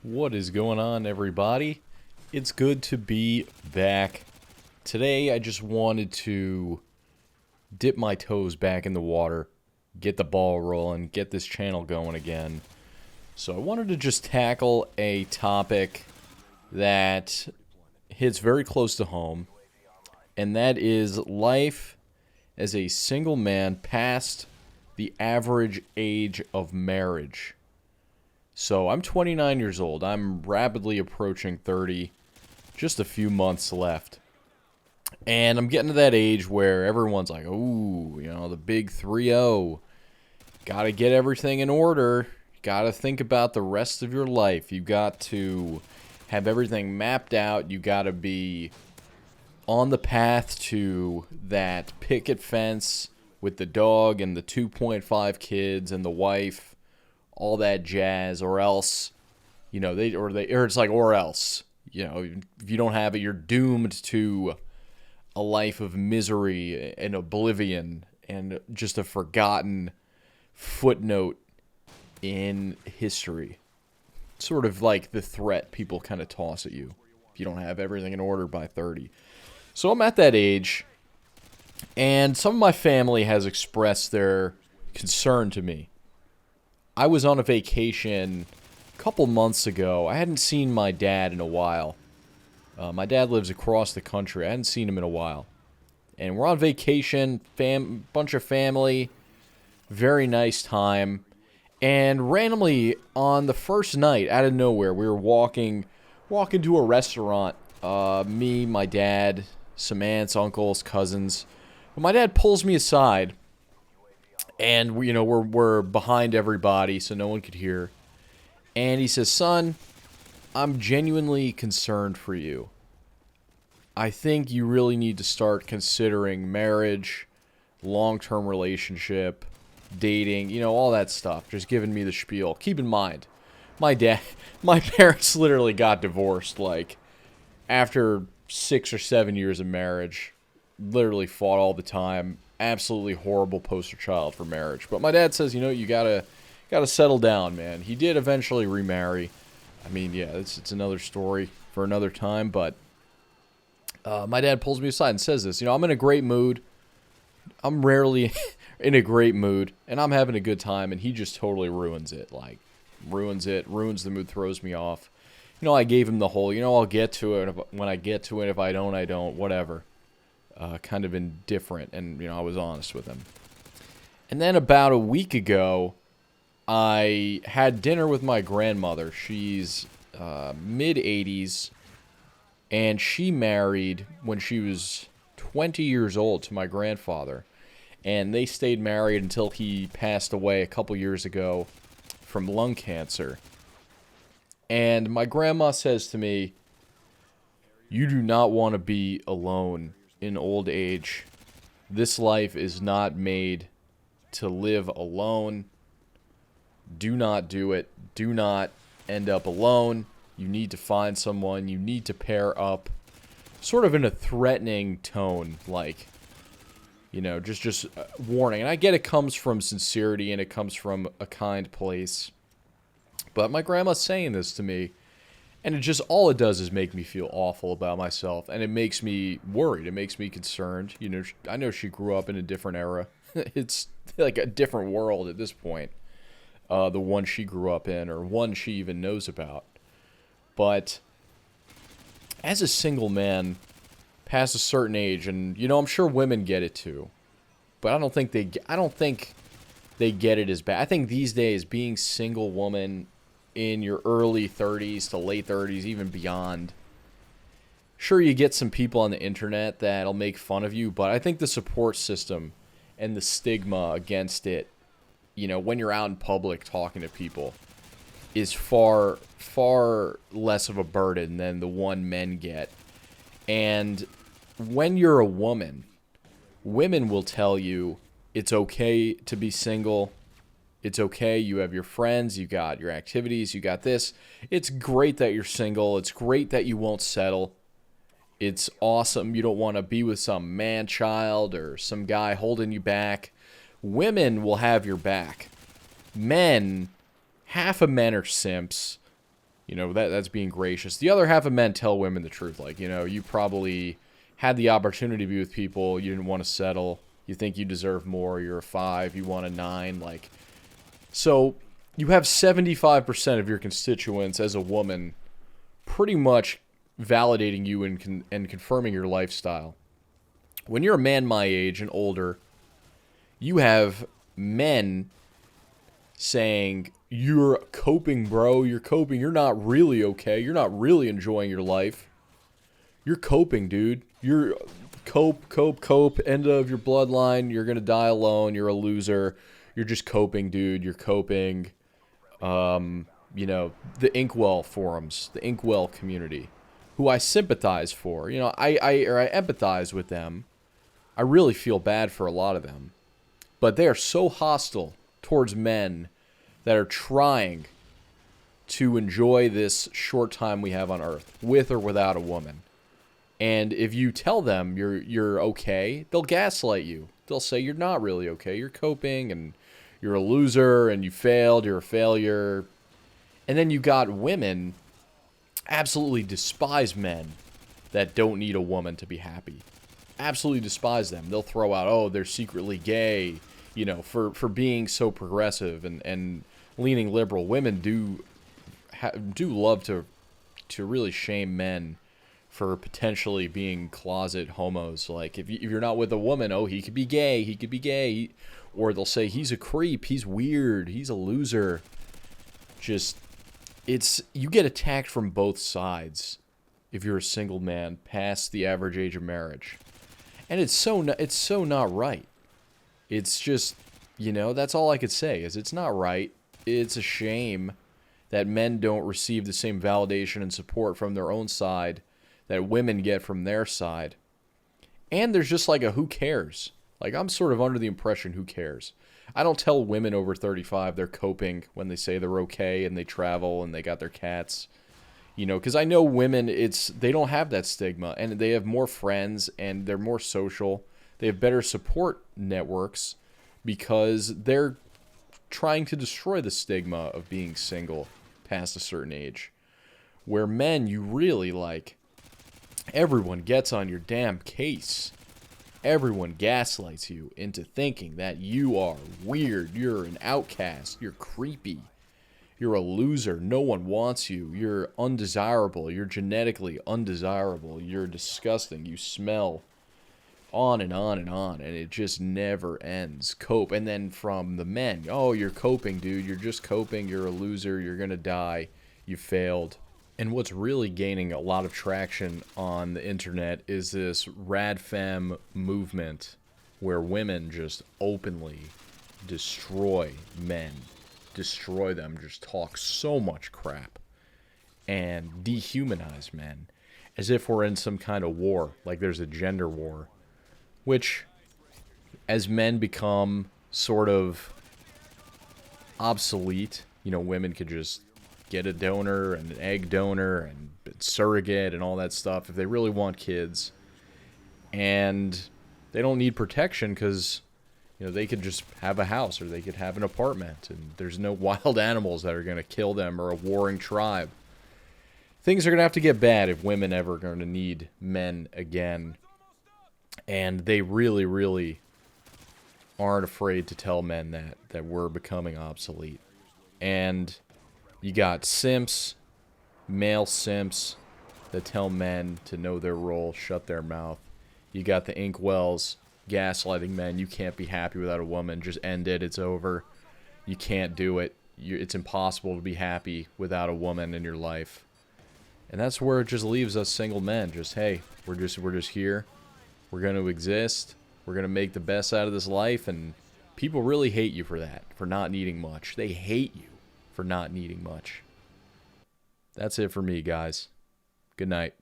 What is going on, everybody? It's good to be back. Today, I just wanted to dip my toes back in the water, get the ball rolling, get this channel going again. So, I wanted to just tackle a topic that hits very close to home, and that is life as a single man past the average age of marriage. So I'm 29 years old. I'm rapidly approaching 30, just a few months left. And I'm getting to that age where everyone's like, ooh, the big 3-0. Got to get everything in order. Got to think about the rest of your life. You got to have everything mapped out. You got to be on the path to that picket fence with the dog and the 2.5 kids and the wife, all that jazz, or else, it's like, or else, if you don't have it, you're doomed to a life of misery and oblivion and just a forgotten footnote in history. Sort of like the threat people kind of toss at you if you don't have everything in order by 30. So I'm at that age, and some of my family has expressed their concern to me. I was on a vacation a couple months ago. I hadn't seen my dad in a while. My dad lives across the country. I hadn't seen him in a while. And we're on vacation, bunch of family, very nice time. And randomly, on the first night, out of nowhere, we were walking to a restaurant. Me, my dad, some aunts, uncles, cousins. But my dad pulls me aside, and we're behind everybody, so no one could hear. And he says, "Son, I'm genuinely concerned for you. I think you really need to start considering marriage, long-term relationship, dating, all that stuff." Just giving me the spiel. Keep in mind, my parents literally got divorced, like, after 6 or 7 years of marriage. Literally fought all the time. Absolutely horrible poster child for marriage. But my dad says, you gotta settle down, man. He did eventually remarry. I mean, yeah, it's another story for another time. But my dad pulls me aside and says this. I'm in a great mood. I'm rarely in a great mood, and I'm having a good time. And he just totally ruins it. Like, ruins the mood, throws me off. I gave him the whole, I'll get to it when I get to it. If I don't, I don't. Whatever. Kind of indifferent, and I was honest with him. And then about a week ago, I had dinner with my grandmother. She's mid-80s, and she married when she was 20 years old to my grandfather. And they stayed married until he passed away a couple years ago from lung cancer. And my grandma says to me, "You do not want to be alone in old age. This life is not made to live alone. Do not do it. Do not end up alone. You need to find someone. You need to pair up." Sort of in a threatening tone, like, just warning. And I get it comes from sincerity and it comes from a kind place. But my grandma's saying this to me, and all it does is make me feel awful about myself, and it makes me worried. It makes me concerned. I know she grew up in a different era. It's like a different world at this point. The one she grew up in, or one she even knows about. But as a single man, past a certain age, and I'm sure women get it too, but I don't think they get it as bad. I think these days, being single woman in your early 30s to late 30s, even beyond, sure, you get some people on the internet that'll make fun of you, but I think the support system and the stigma against it, when you're out in public talking to people, is far, far less of a burden than the one men get. And when you're a woman, women will tell you it's okay to be single. It's okay, you have your friends, you got your activities, you got this. It's great that you're single. It's great that you won't settle. It's awesome you don't want to be with some man-child or some guy holding you back. Women will have your back. Men, half of men are simps. You know, that's being gracious. The other half of men tell women the truth. Like, you know, you probably had the opportunity to be with people. You didn't want to settle. You think you deserve more. You're a 5. You want a 9. Like, so you have 75% of your constituents as a woman pretty much validating you and confirming your lifestyle. When you're a man my age and older, you have men saying, you're coping, bro. You're coping. You're not really okay. You're not really enjoying your life. You're coping, dude. You're cope. End of your bloodline. You're going to die alone. You're a loser. You're just coping, dude. You're coping. You know, the Inkwell forums, the Inkwell community, who I sympathize for. You know, I empathize with them. I really feel bad for a lot of them. But they are so hostile towards men that are trying to enjoy this short time we have on Earth, with or without a woman. And if you tell them you're okay, they'll gaslight you. They'll say you're not really okay. You're coping, and you're a loser, and you failed. You're a failure. And then you got women absolutely despise men that don't need a woman to be happy. Absolutely despise them. They'll throw out, oh, they're secretly gay, you know, for being so progressive and leaning liberal. Women do love to really shame men for potentially being closet homos. Like, if you're not with a woman, oh, he could be gay. Or they'll say, he's a creep, he's weird, he's a loser. Just, you get attacked from both sides if you're a single man past the average age of marriage. And it's so not right. It's just, you know, that's all I could say, is it's not right. It's a shame that men don't receive the same validation and support from their own side that women get from their side. And there's just like a who cares. Like, I'm sort of under the impression, who cares? I don't tell women over 35 they're coping when they say they're okay and they travel and they got their cats. You know, because I know women, they don't have that stigma, and they have more friends, and they're more social. They have better support networks because they're trying to destroy the stigma of being single past a certain age. Where men, you really, like, everyone gets on your damn case. Everyone gaslights you into thinking that you are weird, you're an outcast, you're creepy, you're a loser, no one wants you, you're undesirable, you're genetically undesirable, you're disgusting, you smell, on and on and on, and it just never ends. Cope. And then from the men, oh, you're coping, dude, you're just coping, you're a loser, you're gonna die, you failed. And what's really gaining a lot of traction on the internet is this radfem movement where women just openly destroy men, destroy them, just talk so much crap and dehumanize men as if we're in some kind of war, like there's a gender war, which as men become sort of obsolete, you know, women could just get a donor and an egg donor and surrogate and all that stuff if they really want kids. And they don't need protection because, you know, they could just have a house or they could have an apartment and there's no wild animals that are going to kill them or a warring tribe. Things are going to have to get bad if women ever are going to need men again. And they really, really aren't afraid to tell men that we're becoming obsolete. And you got simps, male simps, that tell men to know their role, shut their mouth. You got the Inkwells gaslighting men. You can't be happy without a woman. Just end it. It's over. You can't do it. It's impossible to be happy without a woman in your life. And that's where it just leaves us single men. Just, hey, we're just here. We're going to exist. We're going to make the best out of this life. And people really hate you for that, for not needing much. They hate you for not needing much. That's it for me, guys. Good night.